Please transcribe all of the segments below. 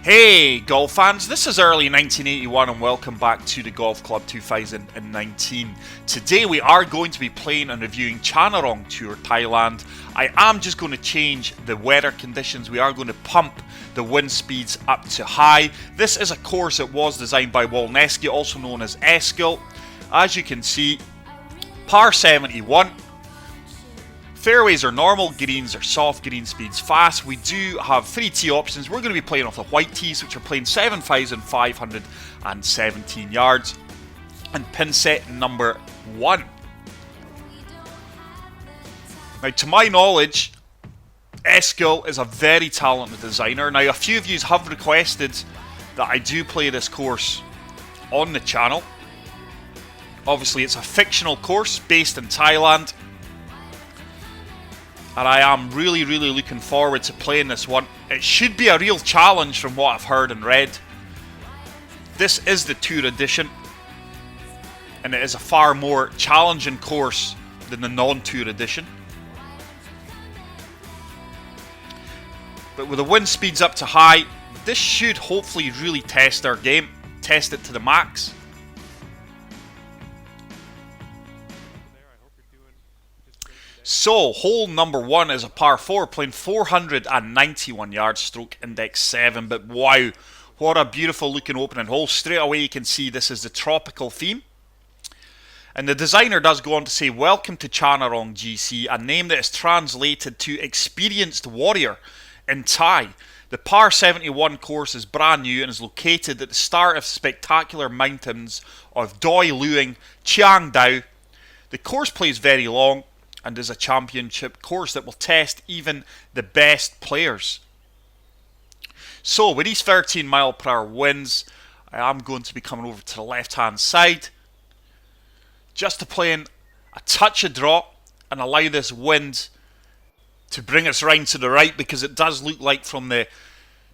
Hey golf fans, this is early 1981 and welcome back to the Golf Club 2019. Today we are going to be playing and reviewing Channarong Tour Thailand. I am just going to change the weather conditions. We are going to pump the wind speeds up to high. This is a course that was designed by Walneski, also known as Eskil. As you can see, par 71. Fairways are normal, greens are soft, green speeds fast. We do have 3 tee options. We're going to be playing off the white tees, which are playing 7,517 yards. And pin set number 1. Now, to my knowledge, Eskil is a very talented designer. Now, a few of you have requested that I do play this course on the channel. Obviously, it's a fictional course based in Thailand. And I am really looking forward to playing this one. It should be a real challenge from what I've heard and read. This is the Tour edition. And it is a far more challenging course than the non-Tour edition. But with the wind speeds up to high, this should hopefully really test our game. Test it to the max. So, hole number 1 is a par 4, playing 491 yards, stroke index 7. But wow, what a beautiful looking opening hole. Straight away you can see this is the tropical theme. And the designer does go on to say, "Welcome to Channarong GC, a name that is translated to experienced warrior in Thai. The par 71 course is brand new and is located at the start of spectacular mountains of Doi Luang, Chiang Dao. The course plays very long and is a championship course that will test even the best players." So with these 13 mile per hour winds, I am going to be coming over to the left hand side just to play in a touch of draw and allow this wind to bring us round to the right, because it does look like from the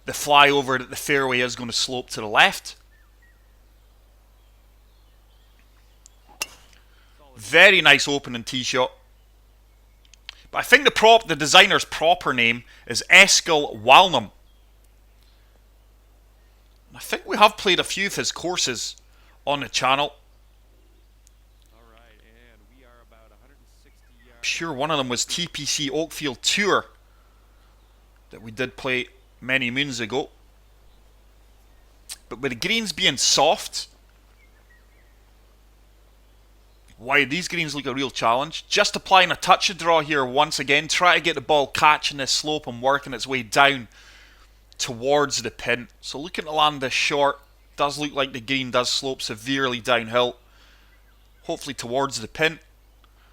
flyover that the fairway is going to slope to the left. Very nice opening tee shot. But I think the designer's proper name is Eskil Walnum. I think we have played a few of his courses on the channel. I'm sure one of them was TPC Oakfield Tour that we did play many moons ago. But with the greens being soft, wow, these greens look a real challenge. Just applying a touch of draw here once again. Try to get the ball catching this slope and working its way down towards the pin. So looking to land this short. Does look like the green does slope severely downhill. Hopefully towards the pin.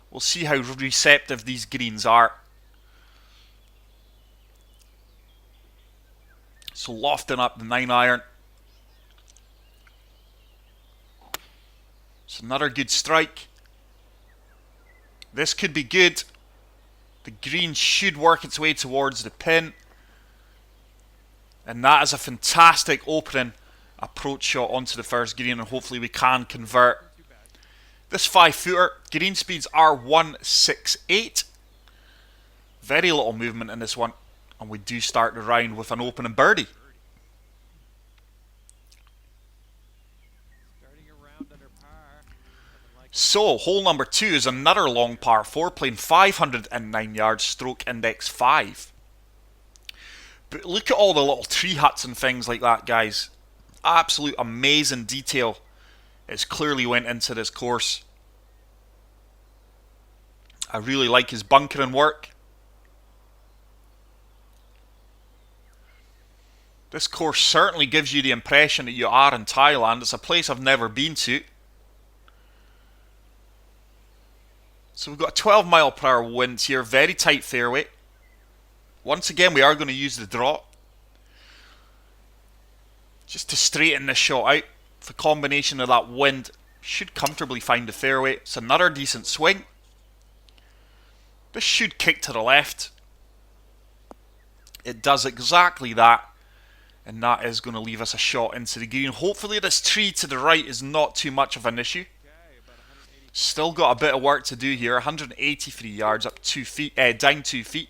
We'll see how receptive these greens are. So lofting up the 9 iron. It's another good strike. This could be good. The green should work its way towards the pin. And that is a fantastic opening approach shot onto the first green, and hopefully we can convert. This 5-footer, green speeds are 168. Very little movement in this one. And we do start the round with an opening birdie. So, hole number 2 is another long par 4, playing 509 yards, stroke index 5. But look at all the little tree huts and things like that, guys. Absolute amazing detail has clearly went into this course. I really like his bunkering work. This course certainly gives you the impression that you are in Thailand. It's a place I've never been to. So we've got a 12 mile per hour wind here, very tight fairway. Once again, we are going to use the draw just to straighten this shot out. The combination of that wind should comfortably find the fairway. It's another decent swing. This should kick to the left. It does exactly that. And that is going to leave us a shot into the green. Hopefully this tree to the right is not too much of an issue. Still got a bit of work to do here. 183 yards up 2 feet, down 2 feet.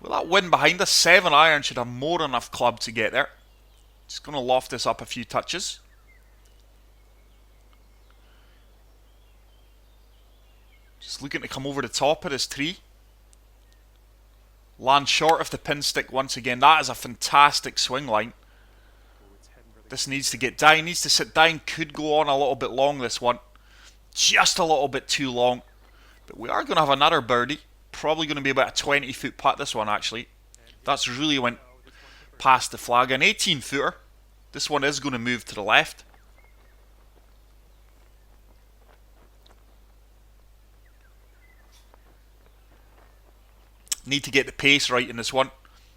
With that wind behind us, 7 iron should have more than enough club to get there. Just going to loft this up a few touches. Just looking to come over the top of this tree. Land short of the pin stick once again. That is a fantastic swing line. This needs to get down. Needs to sit down. Could go on a little bit long, this one. Just a little bit too long. But we are going to have another birdie. Probably going to be about a 20-foot putt, this one, actually. That's really went past the flag. An 18-footer. This one is going to move to the left. Need to get the pace right in this one.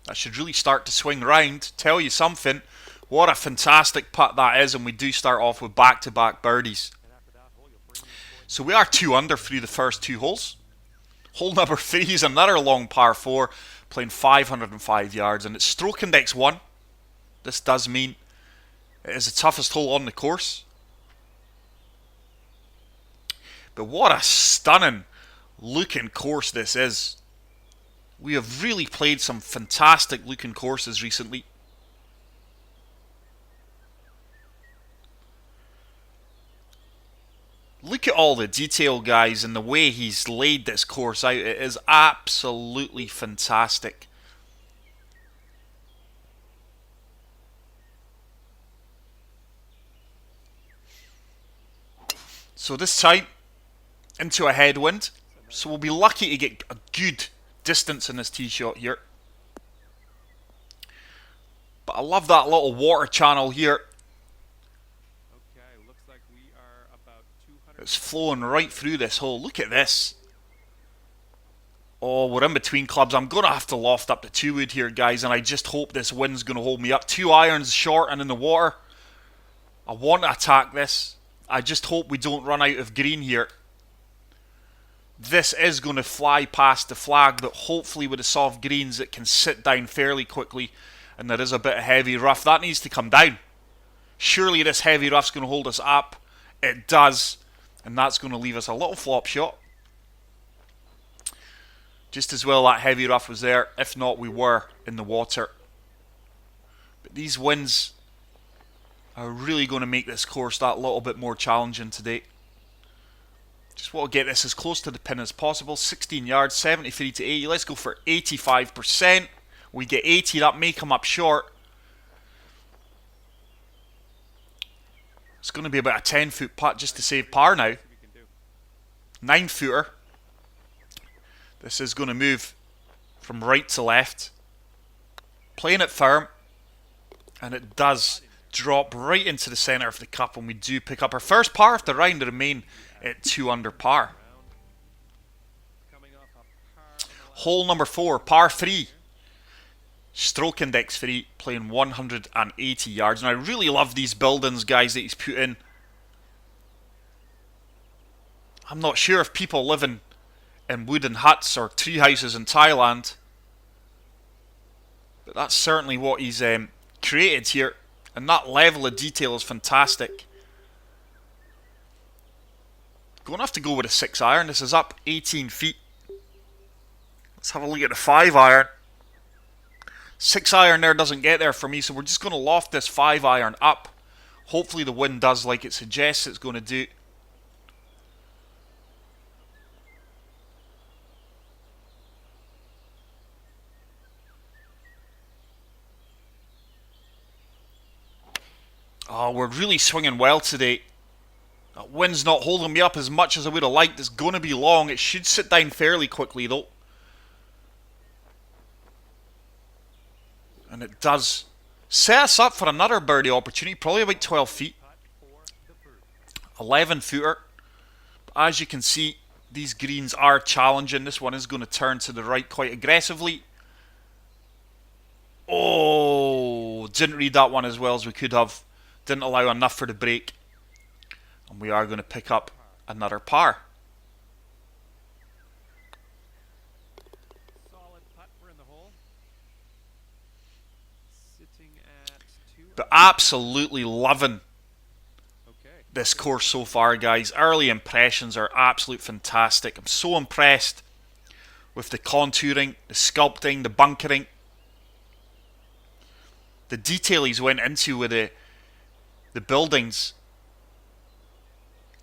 That should really start to swing round. Tell you something, what a fantastic putt that is, and we do start off with back-to-back birdies. So we are 2 under through the first 2 holes. Hole number 3 is another long par 4, playing 505 yards, and it's stroke index 1. This does mean it is the toughest hole on the course. But what a stunning looking course this is. We have really played some fantastic looking courses recently. Look at all the detail, guys, and the way he's laid this course out. It is absolutely fantastic. So this time, into a headwind. So we'll be lucky to get a good distance in this tee shot here. But I love that little water channel here. It's flowing right through this hole. Look at this. Oh, we're in between clubs. I'm going to have to loft up the 2-wood here, guys, and I just hope this wind's going to hold me up. 2 irons short and in the water. I want to attack this. I just hope we don't run out of green here. This is going to fly past the flag, but hopefully with the soft greens it can sit down fairly quickly, and there is a bit of heavy rough. That needs to come down. Surely this heavy rough's going to hold us up. It does. And that's going to leave us a little flop shot. Just as well that heavy rough was there. If not, we were in the water. But these winds are really going to make this course that little bit more challenging today. Just want to get this as close to the pin as possible. 16 yards, 73 to 80. Let's go for 85%. We get 80. That may come up short. It's going to be about a 10-foot putt just to save par now. 9-footer. This is going to move from right to left. Playing it firm. And it does drop right into the centre of the cup, and we do pick up our first par of the round to remain at 2 under par. Hole number 4, par 3. Stroke index 3, playing 180 yards. And I really love these buildings, guys, that he's put in. I'm not sure if people live in wooden huts or tree houses in Thailand, but that's certainly what he's created here. And that level of detail is fantastic. Going to have to go with a 6 iron. This is up 18 feet. Let's have a look at the 5 iron. 6 iron there doesn't get there for me, so we're just going to loft this 5 iron up. Hopefully the wind does like it suggests it's going to do. Oh, we're really swinging well today. That wind's not holding me up as much as I would have liked. It's going to be long. It should sit down fairly quickly though. And it does set us up for another birdie opportunity, probably about 12 feet. 11-footer. As you can see, these greens are challenging. This one is going to turn to the right quite aggressively. Oh, didn't read that one as well as we could have. Didn't allow enough for the break. And we are going to pick up another par. But absolutely loving this course so far, guys. Early impressions are absolute fantastic. I'm so impressed with the contouring, the sculpting, the bunkering. The detail he's went into with the buildings.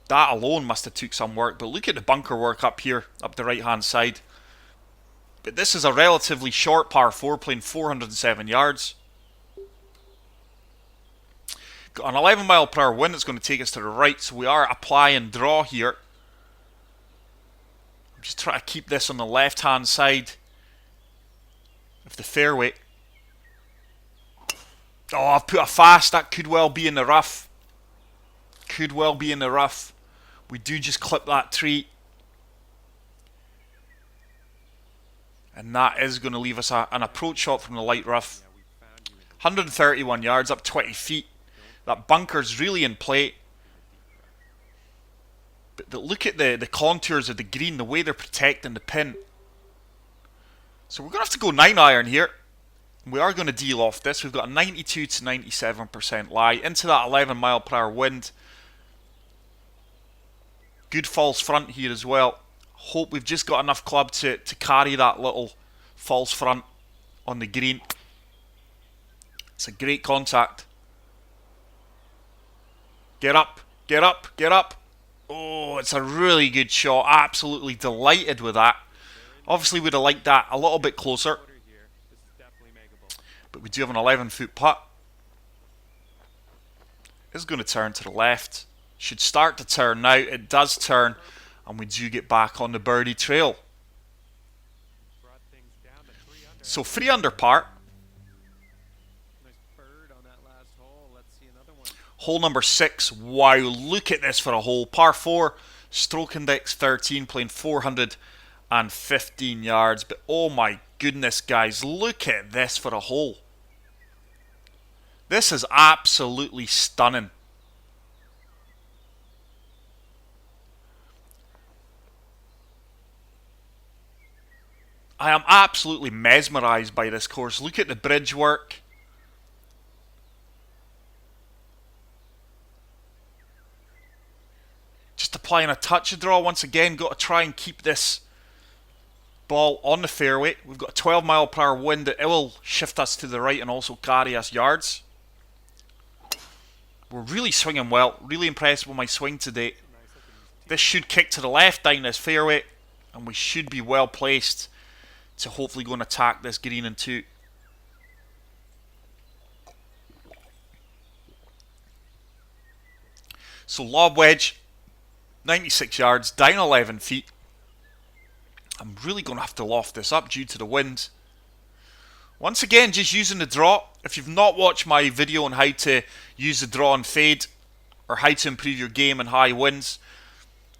That alone must have took some work. But look at the bunker work up here, up the right hand side. But this is a relatively short par 4 playing 407 yards. Got an 11 mile per hour wind that's going to take us to the right. So we are apply and draw here. I'm just trying to keep this on the left hand side of the fairway. Oh, I've put a fast. That could well be in the rough. Could well be in the rough. We do just clip that tree. And that is going to leave us an approach shot from the light rough. 131 yards, up 20 feet. That bunker's really in play. But look at the contours of the green, the way they're protecting the pin. So we're going to have to go 9-iron here. We are going to deal off this. We've got a 92 to 97% lie into that 11 mile per hour wind. Good false front here as well. Hope we've just got enough club to carry that little false front on the green. It's a great contact. Get up, get up, get up. Oh, it's a really good shot. Absolutely delighted with that. Obviously would have liked that a little bit closer. But we do have an 11-foot putt. It's going to turn to the left. Should start to turn now. It does turn. And we do get back on the birdie trail. So 3 under par. Hole number 6. Wow, look at this for a hole. Par 4. Stroke index 13. Playing 415 yards. But oh my goodness, guys. Look at this for a hole. This is absolutely stunning. I am absolutely mesmerised by this course. Look at the bridge work. Just applying a touch of draw once again. Got to try and keep this ball on the fairway. We've got a 12 mile per hour wind that it will shift us to the right and also carry us yards. We're really swinging well. Really impressed with my swing today. This should kick to the left down this fairway. And we should be well placed to hopefully go and attack this green in 2. So lob wedge. 96 yards. Down 11 feet. I'm really going to have to loft this up due to the wind. Once again, just using the draw. If you've not watched my video on how to use the draw and fade, or how to improve your game in high winds,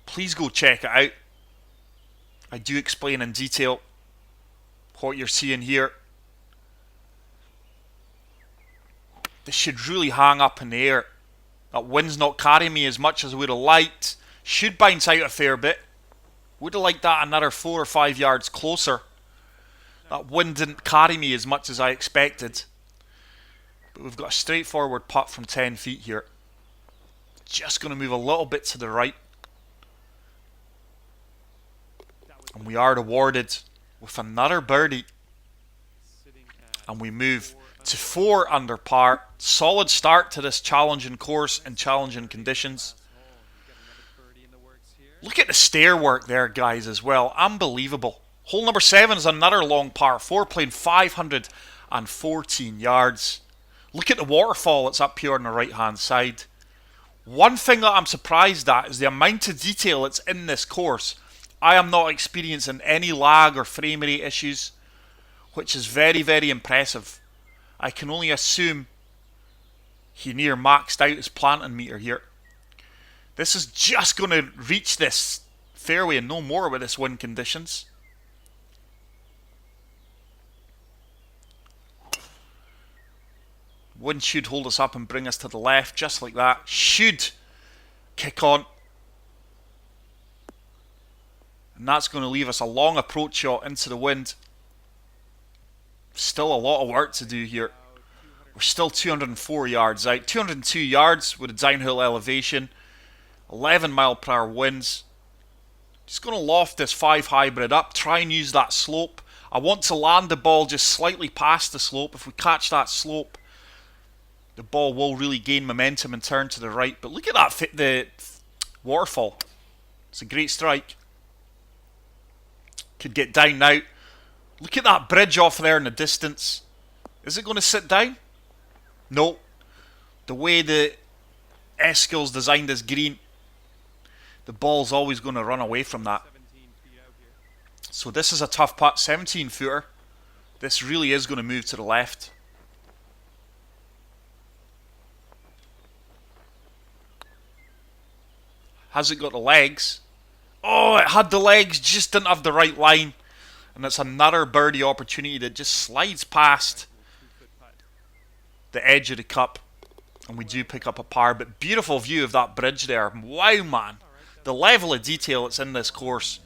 please go check it out. I do explain in detail what you're seeing here. This should really hang up in the air. That wind's not carrying me as much as I would have liked. Should bounce out a fair bit. Would have liked that another 4 or 5 yards closer. That wind didn't carry me as much as I expected. But we've got a straightforward putt from 10 feet here. Just going to move a little bit to the right. And we are rewarded with another birdie. And we move to 4 under par. Solid start to this challenging course and challenging conditions. Look at the stair work there, guys, as well. Unbelievable. Hole number 7 is another long par 4, playing 514 yards. Look at the waterfall that's up here on the right-hand side. One thing that I'm surprised at is the amount of detail that's in this course. I am not experiencing any lag or frame rate issues, which is very, very impressive. I can only assume he near maxed out his planting meter here. This is just going to reach this fairway and no more with this wind conditions. Wind should hold us up and bring us to the left, just like that. Should kick on. And that's going to leave us a long approach shot into the wind. Still a lot of work to do here. We're still 204 yards out. 202 yards with a downhill elevation. 11 mile per hour winds. Just going to loft this 5 hybrid up, try and use that slope. I want to land the ball just slightly past the slope. If we catch that slope, the ball will really gain momentum and turn to the right. But look at that, the waterfall. It's a great strike. Could get down now. Look at that bridge off there in the distance. Is it going to sit down? No. The way the Eskill's designed this green, the ball's always going to run away from that. So this is a tough putt, 17 footer. This really is going to move to the left. Has it got the legs? Oh, it had the legs, just didn't have the right line. And it's another birdie opportunity that just slides past the edge of the cup. And we do pick up a par. But beautiful view of that bridge there. Wow, man. The level of detail that's in this course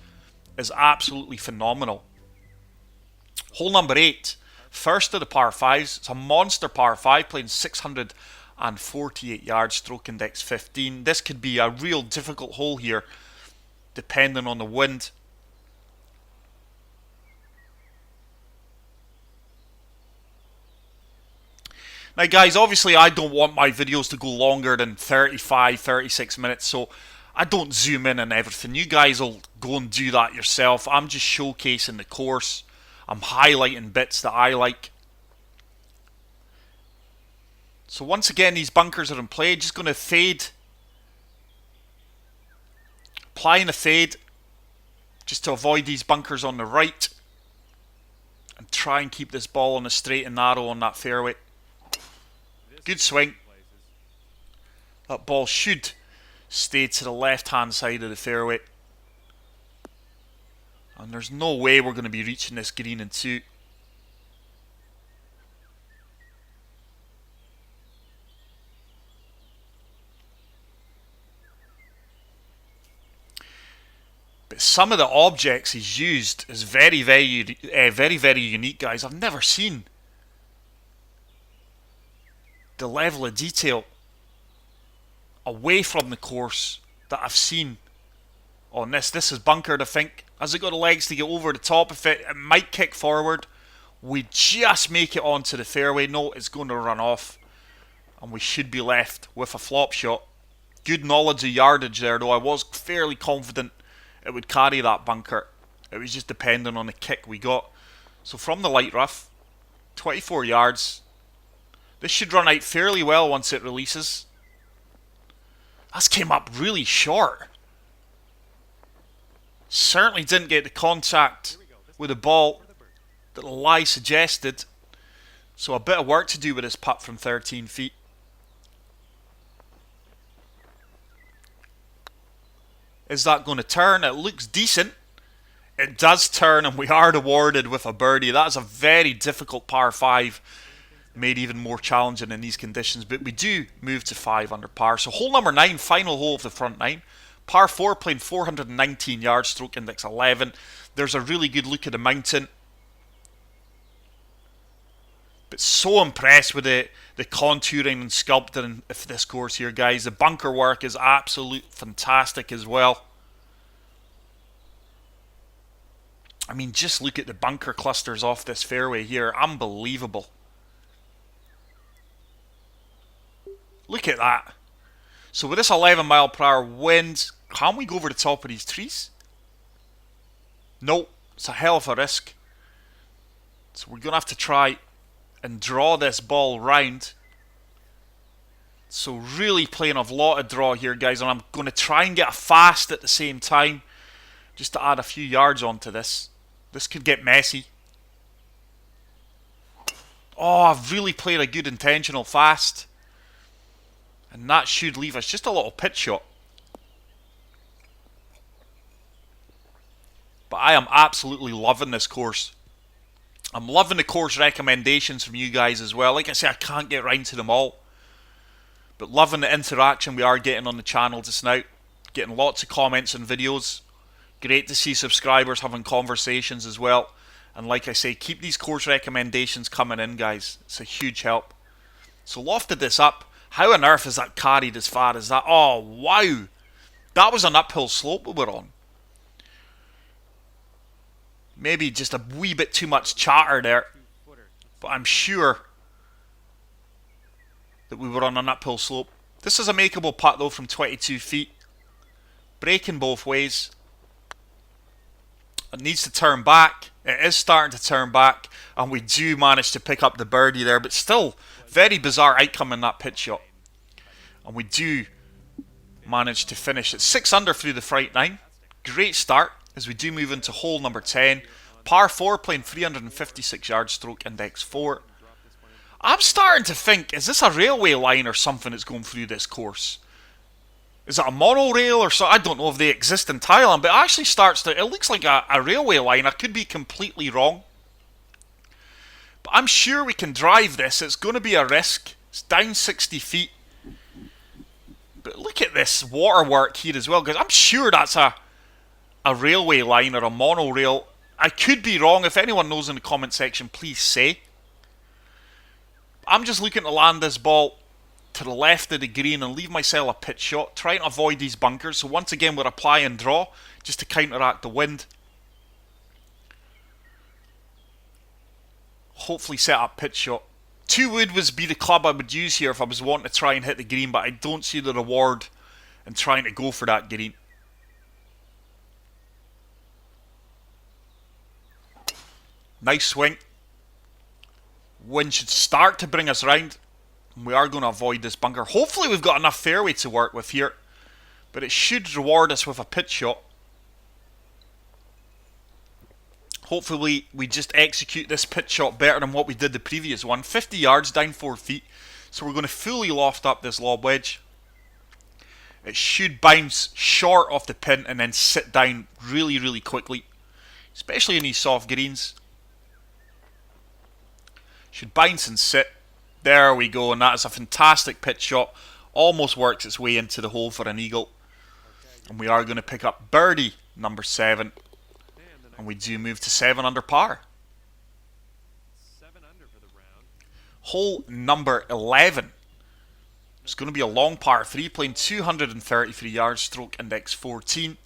is absolutely phenomenal. Hole number 8. First of the par 5s. It's a monster par 5 playing 648 yards, stroke index 15. This could be a real difficult hole here, depending on the wind. Now guys, obviously I don't want my videos to go longer than 35, 36 minutes, so I don't zoom in and everything. You guys will go and do that yourself. I'm just showcasing the course. I'm highlighting bits that I like. So once again, these bunkers are in play. Just going to fade. Applying a fade just to avoid these bunkers on the right. And try and keep this ball on the straight and narrow on that fairway. Good swing. That ball should stay to the left-hand side of the fairway. And there's no way we're going to be reaching this green in 2. But some of the objects he's used is very unique, guys. I've never seen the level of detail away from the course that I've seen on this. This is bunkered, I think. Has it got the legs to get over the top of it? It might kick forward. We just make it onto the fairway. No, it's going to run off. And we should be left with a flop shot. Good knowledge of yardage there, though. I was fairly confident it would carry that bunker. It was just depending on the kick we got. So from the light rough, 24 yards. This should run out fairly well once it releases. That's came up really short. Certainly didn't get the contact with the ball that the lie suggested. So a bit of work to do with this putt from 13 feet. Is that going to turn? It looks decent. It does turn, and we are rewarded with a birdie. That is a very difficult par 5. Made even more challenging in these conditions, but we do move to 5 under par. So hole number 9, final hole of the front 9. Par 4 playing 419 yards, stroke index 11. There's a really good look at the mountain. But so impressed with the contouring and sculpting of this course here, guys. The bunker work is absolute fantastic as well. I mean, just look at the bunker clusters off this fairway here. Unbelievable. Look at that. So with this 11 mile per hour wind, can we go over the top of these trees? No, it's a hell of a risk. So we're going to have to try and draw this ball round. So really playing a lot of draw here, guys. And I'm going to try and get a fast at the same time, just to add a few yards onto this. This could get messy. Oh, I've really played a good intentional fast. And that should leave us just a little pitch shot. But I am absolutely loving this course. I'm loving the course recommendations from you guys as well. Like I say, I can't get round to them all. But loving the interaction we are getting on the channel just now. Getting lots of comments and videos. Great to see subscribers having conversations as well. And like I say, keep these course recommendations coming in, guys. It's a huge help. So lofted this up. How on earth is that carried as far as that? Oh, wow. That was an uphill slope we were on. Maybe just a wee bit too much chatter there. But I'm sure that we were on an uphill slope. This is a makeable putt though from 22 feet. Breaking both ways. It needs to turn back. It is starting to turn back. And we do manage to pick up the birdie there. But still, very bizarre outcome in that pitch shot. And we do manage to finish at 6 under through the front nine. Great start as we do move into hole number 10. Par 4 playing 356 yards, stroke index 4. I'm starting to think, is this a railway line or something that's going through this course? Is it a monorail or so? I don't know if they exist in Thailand, but it actually starts to, it looks like a railway line. I could be completely wrong. But I'm sure we can drive this. It's going to be a risk. It's down 60 feet. But look at this waterwork here as well, because I'm sure that's a railway line or a monorail. I could be wrong. If anyone knows in the comment section, please say. I'm just looking to land this ball to the left of the green and leave myself a pitch shot, trying to avoid these bunkers. So once again, we're apply and draw just to counteract the wind. Hopefully set up pitch shot. 2 wood would be the club I would use here if I was wanting to try and hit the green, but I don't see the reward in trying to go for that green. Nice swing. Wind should start to bring us round. We are going to avoid this bunker. Hopefully we've got enough fairway to work with here. But it should reward us with a pitch shot. Hopefully we just execute this pitch shot better than what we did the previous one. 50 yards, down 4 feet. So we're going to fully loft up this lob wedge. It should bounce short off the pin and then sit down really, really quickly. Especially in these soft greens. Should bounce and sit. There we go, and that is a fantastic pitch shot. Almost works its way into the hole for an eagle. And we are going to pick up birdie number 7. And we do move to 7 under par. Hole number 11. It's going to be a long par 3, playing 233 yards, stroke index 14.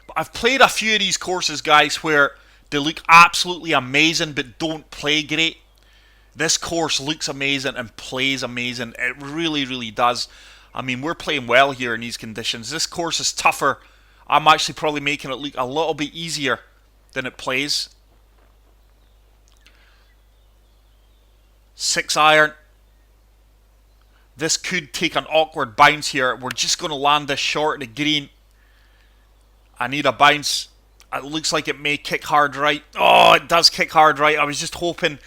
But I've played a few of these courses, guys, where they look absolutely amazing but don't play great. This course looks amazing and plays amazing. It really, really does. I mean, we're playing well here in these conditions. This course is tougher. I'm actually probably making it look a little bit easier than it plays. 6 iron. This could take an awkward bounce here. We're just going to land this short of the green. I need a bounce. It looks like it may kick hard right. Oh, it does kick hard right. I was just hoping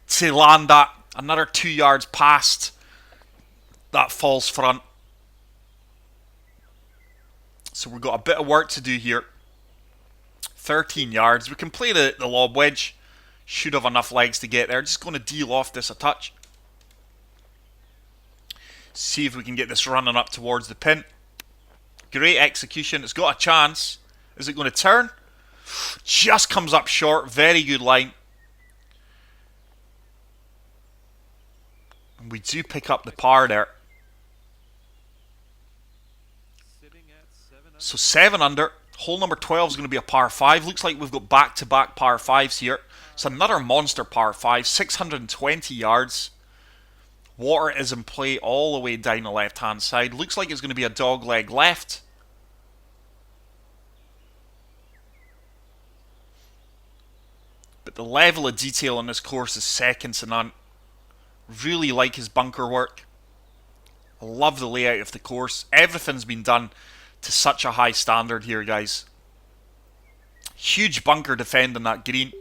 to land that another 2 yards past that false front. So we've got a bit of work to do here. 13 yards. We can play the lob wedge. Should have enough legs to get there. Just going to de-loft this a touch. See if we can get this running up towards the pin. Great execution. It's got a chance. Is it going to turn? Just comes up short. Very good line. And we do pick up the par there. So 7 under. Hole number 12 is going to be a par 5. Looks like we've got back-to-back par 5s here. It's another monster par 5. 620 yards. Water is in play all the way down the left-hand side. Looks like it's going to be a dog leg left. But the level of detail on this course is second to none. Really like his bunker work. I love the layout of the course. Everything's been done to such a high standard here, guys. Huge bunker defending that green.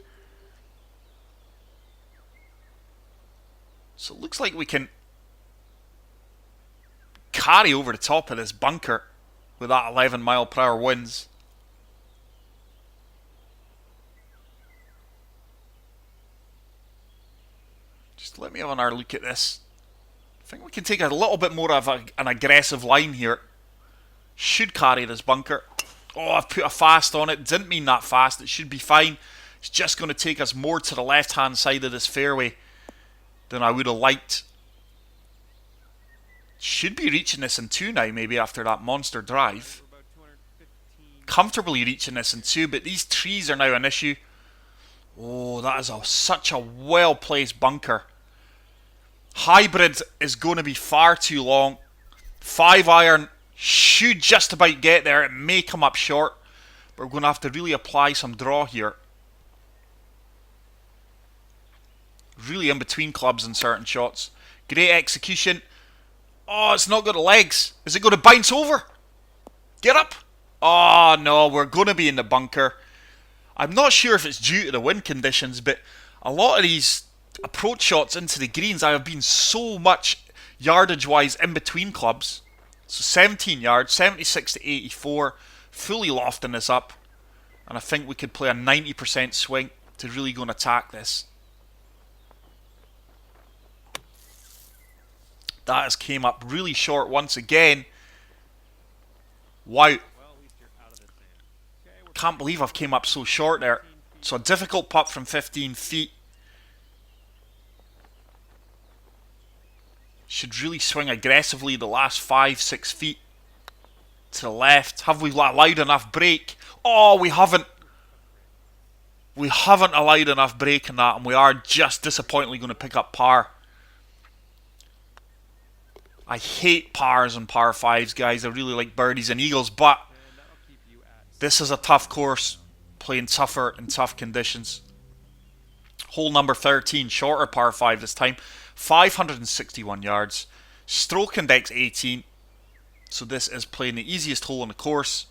So it looks like we can carry over the top of this bunker with that 11 mile per hour winds. Just let me have another look at this. I think we can take a little bit more of an aggressive line here. Should carry this bunker. Oh, I've put a fast on it. Didn't mean that fast. It should be fine. It's just going to take us more to the left-hand side of this fairway than I would have liked. Should be reaching this in 2 now, maybe, after that monster drive. comfortably reaching this in 2, but these trees are now an issue. Oh, that is such a well-placed bunker. Hybrid is going to be far too long. 5-iron should just about get there. It may come up short, but we're going to have to really apply some draw here. Really in between clubs in certain shots. Great execution. Oh, it's not got the legs. Is it going to bounce over? Get up. Oh, no, we're going to be in the bunker. I'm not sure if it's due to the wind conditions, but a lot of these approach shots into the greens, I have been so much yardage-wise in between clubs. So 17 yards, 76 to 84, fully lofting this up. And I think we could play a 90% swing to really go and attack this. That has came up really short once again. Wow. Can't believe I've came up so short there. So a difficult putt from 15 feet. Should really swing aggressively the last 5-6 feet to the left. Have we allowed enough break? Oh, we haven't. We haven't allowed enough break in that, and we are just disappointingly going to pick up par. I hate pars and par 5s, guys. I really like birdies and eagles, but this is a tough course, playing tougher in tough conditions. Hole number 13, shorter par 5 this time, 561 yards, stroke index 18, so this is playing the easiest hole on the course.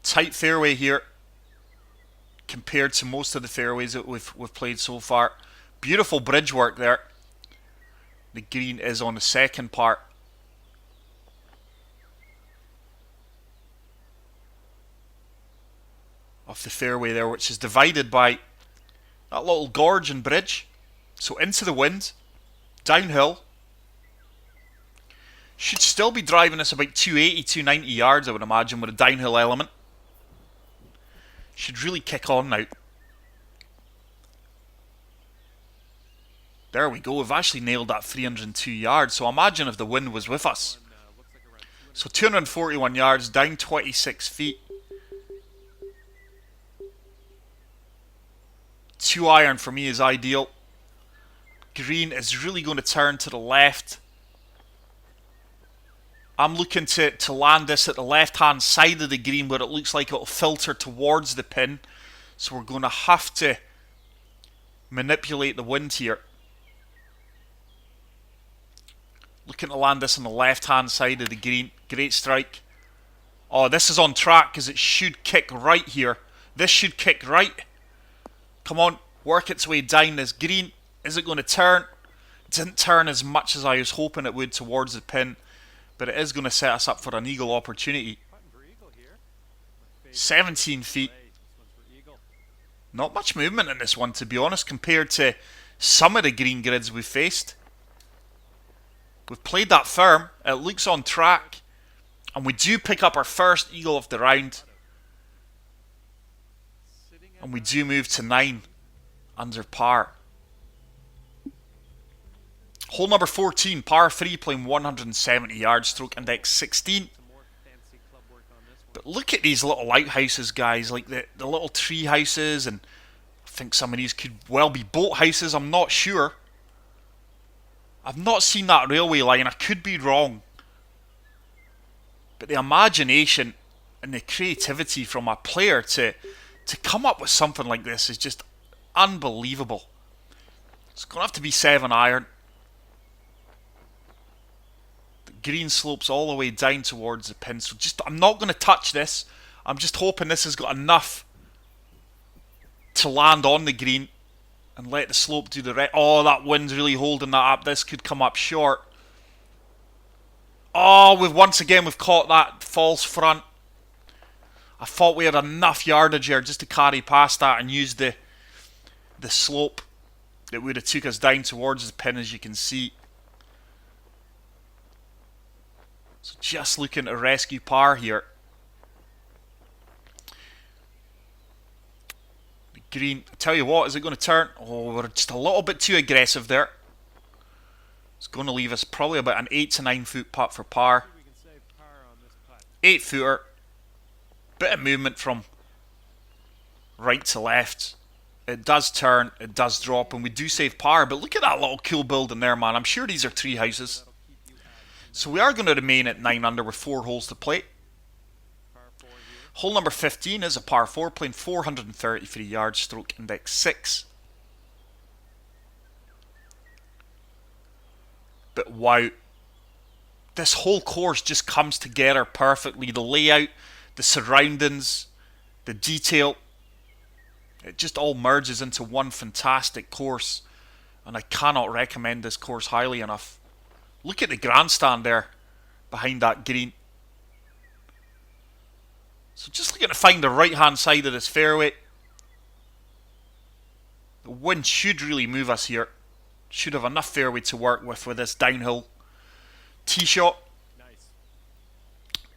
Tight fairway here compared to most of the fairways that we've played so far. Beautiful bridge work there. The green is on the second part. Of the fairway there, which is divided by that little gorge and bridge. So into the wind, downhill. Should still be driving this about 280, 290 yards, I would imagine, with a downhill element. Should really kick on now. There we go, we've actually nailed that 302 yards, so imagine if the wind was with us. So 241 yards, down 26 feet. 2-iron for me is ideal. Green is really going to turn to the left. I'm looking to land this at the left-hand side of the green where it looks like it'll filter towards the pin. So we're going to have to manipulate the wind here. Looking to land this on the left-hand side of the green. Great strike. Oh, this is on track because it should kick right here. This should kick right. Come on, work its way down this green. Is it going to turn? It didn't turn as much as I was hoping it would towards the pin, but it is going to set us up for an eagle opportunity. 17 feet. Not much movement in this one, to be honest, compared to some of the green grids we've faced. We've played that firm. It looks on track. And we do pick up our first eagle of the round. And we do move to 9 under par. Hole number 14, par 3, playing 170 yards, stroke index 16. But look at these little outhouses, guys, like the little tree houses, and I think some of these could well be boat houses, I'm not sure. I've not seen that railway line, I could be wrong. But the imagination and the creativity from a player to come up with something like this is just unbelievable. It's going to have to be 7-iron. The green slopes all the way down towards the pin, so I'm not going to touch this. I'm just hoping this has got enough to land on the green and let the slope do the rest. Oh, that wind's really holding that up. This could come up short. Oh, we've caught that false front. I thought we had enough yardage here just to carry past that and use the slope that would have took us down towards the pin, as you can see. So just looking to rescue par here. The green, I tell you what, is it going to turn? Oh, we're just a little bit too aggressive there. It's going to leave us probably about an 8 to 9 foot putt for par. 8 footer. Bit of movement from right to left. It does turn, it does drop, and we do save par. But look at that little cool building there, man. I'm sure these are tree houses. So we are going to remain at 9 under with 4 holes to play. Hole number 15 is a par 4, playing 433 yards, stroke index 6. But wow, this whole course just comes together perfectly. The layout, the surroundings, the detail, it just all merges into one fantastic course. And I cannot recommend this course highly enough. Look at the grandstand there behind that green. So just looking to find the right hand side of this fairway. The wind should really move us here. Should have enough fairway to work with this downhill tee shot.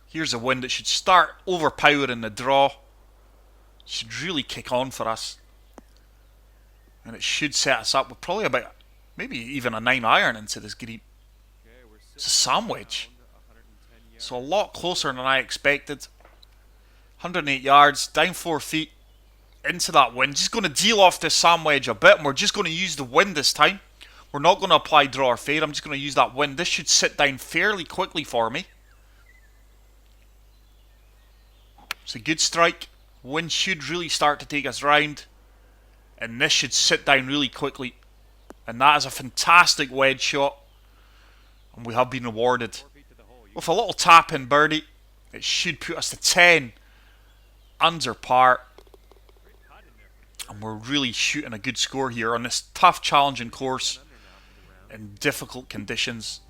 Here's a wind that should start overpowering the draw. Should really kick on for us. And it should set us up with probably about maybe even a 9 iron into this green. It's a sandwich. So a lot closer than I expected. 108 yards, down 4 feet, into that wind. Just going to deal off this sandwich a bit, and we're just going to use the wind this time. We're not going to apply draw or fade. I'm just going to use that wind. This should sit down fairly quickly for me. It's a good strike. Wind should really start to take us round. And this should sit down really quickly. And that is a fantastic wedge shot. And we have been rewarded with a little tap in birdie. It should put us to 10 under par. And we're really shooting a good score here on this tough, challenging course in difficult conditions.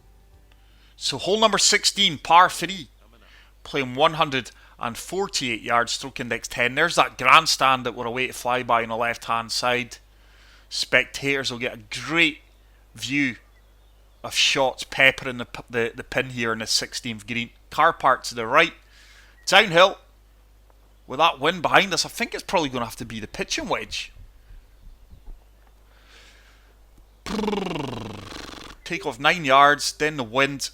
So hole number 16, par 3. Playing 148 yards, stroke index 10. There's that grandstand that we're away to fly by on the left hand side. Spectators will get a great view of shots peppering the pin here in the 16th green. Car park to the right. Downhill. With that wind behind us, I think it's probably going to have to be the pitching wedge. Take off 9 yards, then the wind.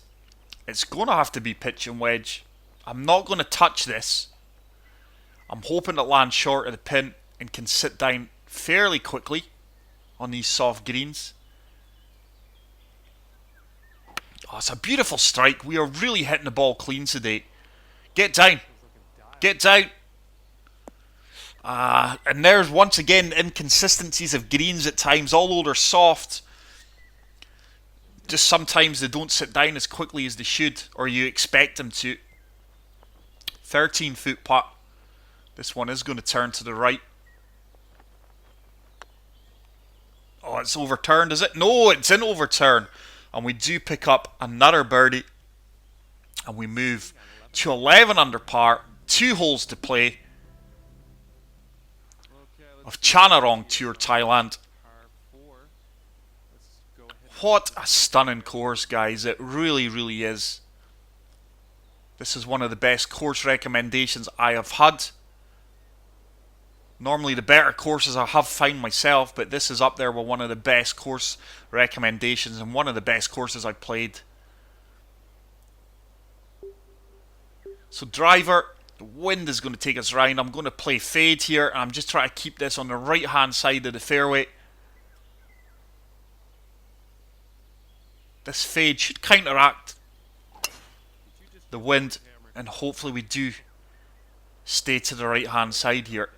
It's going to have to be pitching wedge. I'm not going to touch this. I'm hoping it lands short of the pin and can sit down fairly quickly on these soft greens. Oh, it's a beautiful strike. We are really hitting the ball clean today. Get down. Get down. And there's once again inconsistencies of greens at times. Although they're soft, just sometimes they don't sit down as quickly as they should, or you expect them to. 13 foot putt. This one is going to turn to the right. Oh, it's overturned, is it? No, it's in overturn. And we do pick up another birdie. And we move to 11 under par. 2 holes to play of Channarong Tour, Thailand. What a stunning course, guys. It really, really is. This is one of the best course recommendations I have had. Normally the better courses I have found myself, but this is up there with one of the best course recommendations and one of the best courses I've played. So driver, the wind is going to take us round. I'm going to play fade here, and I'm just trying to keep this on the right hand side of the fairway. This fade should counteract the wind, and hopefully we do stay to the right hand side here.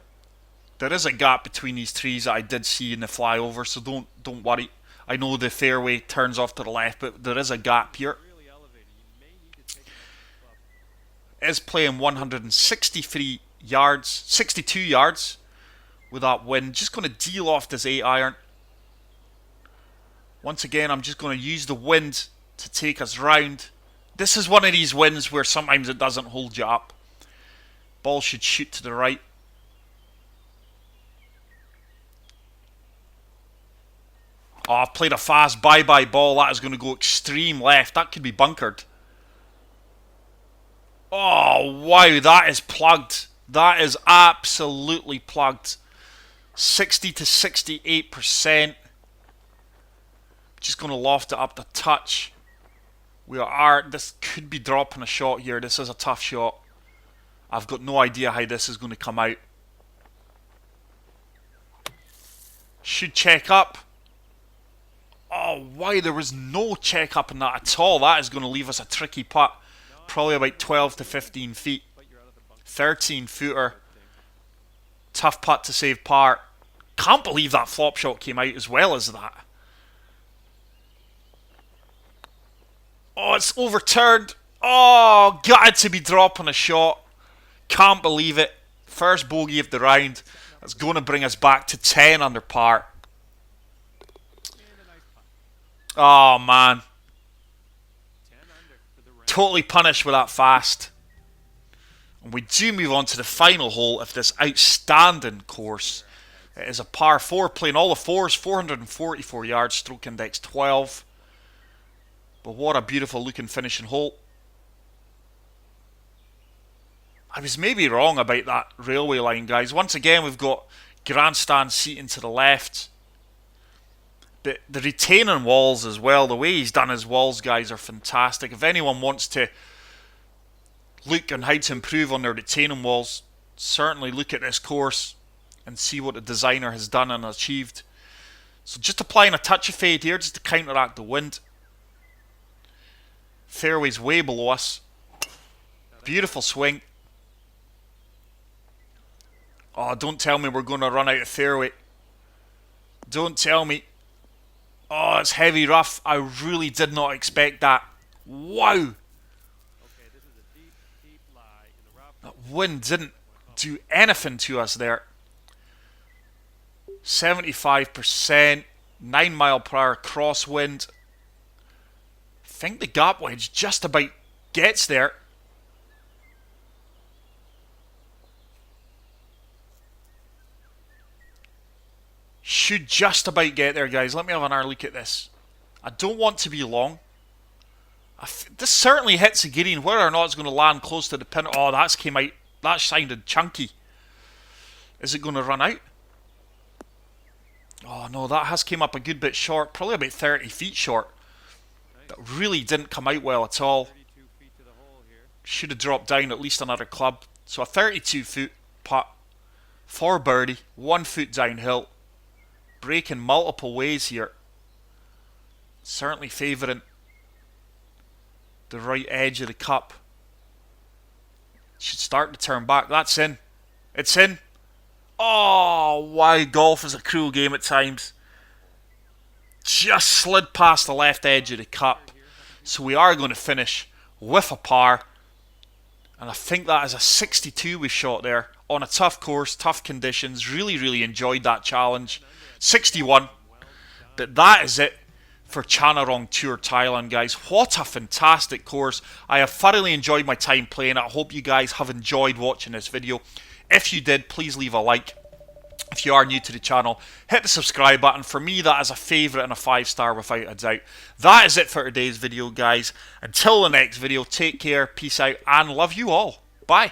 There is a gap between these trees that I did see in the flyover, so don't worry. I know the fairway turns off to the left, but there is a gap here. Is playing 163 yards, 62 yards with that wind. Just going to deal off this 8 iron. Once again, I'm just going to use the wind to take us round. This is one of these winds where sometimes it doesn't hold you up. Ball should shoot to the right. Oh, I've played a fast bye-bye ball. That is going to go extreme left. That could be bunkered. Oh, wow. That is plugged. That is absolutely plugged. 60 to 68%. Just going to loft it up the touch. This could be dropping a shot here. This is a tough shot. I've got no idea how this is going to come out. Should check up. Oh, why? There was no check up in that at all. That is going to leave us a tricky putt. Probably about 12 to 15 feet. 13 footer. Tough putt to save par. Can't believe that flop shot came out as well as that. Oh, it's overturned. Oh, got to be dropping a shot. Can't believe it. First bogey of the round. That's going to bring us back to 10 under par. Oh, man. Totally punished with that fast. And we do move on to the final hole of this outstanding course. It is a par 4, playing all the fours, 444 yards, stroke index 12. But what a beautiful looking finishing hole. I was maybe wrong about that railway line, guys. Once again, we've got grandstand seating to the left. But the retaining walls as well, the way he's done his walls, guys, are fantastic. If anyone wants to look on how to improve on their retaining walls, certainly look at this course and see what the designer has done and achieved. So just applying a touch of fade here just to counteract the wind. Fairway's way below us. Beautiful swing. Oh, don't tell me we're going to run out of fairway. Don't tell me. Oh, it's heavy rough. I really did not expect that. Wow. That wind didn't do anything to us there. 75%, 9 mile per hour crosswind. I think the gap wedge just about gets there. Should just about get there, guys. Let me have another look at this. I don't want to be long. This certainly hits the green. Whether or not it's going to land close to the pin. Oh, that's came out. That sounded chunky. Is it going to run out? Oh no, that has came up a good bit short. Probably about 30 feet short. That really didn't come out well at all. Should have dropped down at least another club. So a 32 foot putt for birdie. 1 foot downhill. Breaking multiple ways here. Certainly favouring the right edge of the cup. Should start to turn back. That's in. It's in. Oh, why golf is a cruel game at times. Just slid past the left edge of the cup. So we are going to finish with a par. And I think that is a 62 we shot there. On a tough course, tough conditions. Really, really enjoyed that challenge. 61. But that is it for Channarong Tour Thailand, guys. What a fantastic course. I have thoroughly enjoyed my time playing it. I hope you guys have enjoyed watching this video. If you did, please leave a like. If you are new to the channel, hit the subscribe button. For me, that is a favourite and a 5-star without a doubt. That is it for today's video, guys. Until the next video, take care, peace out, and love you all. Bye.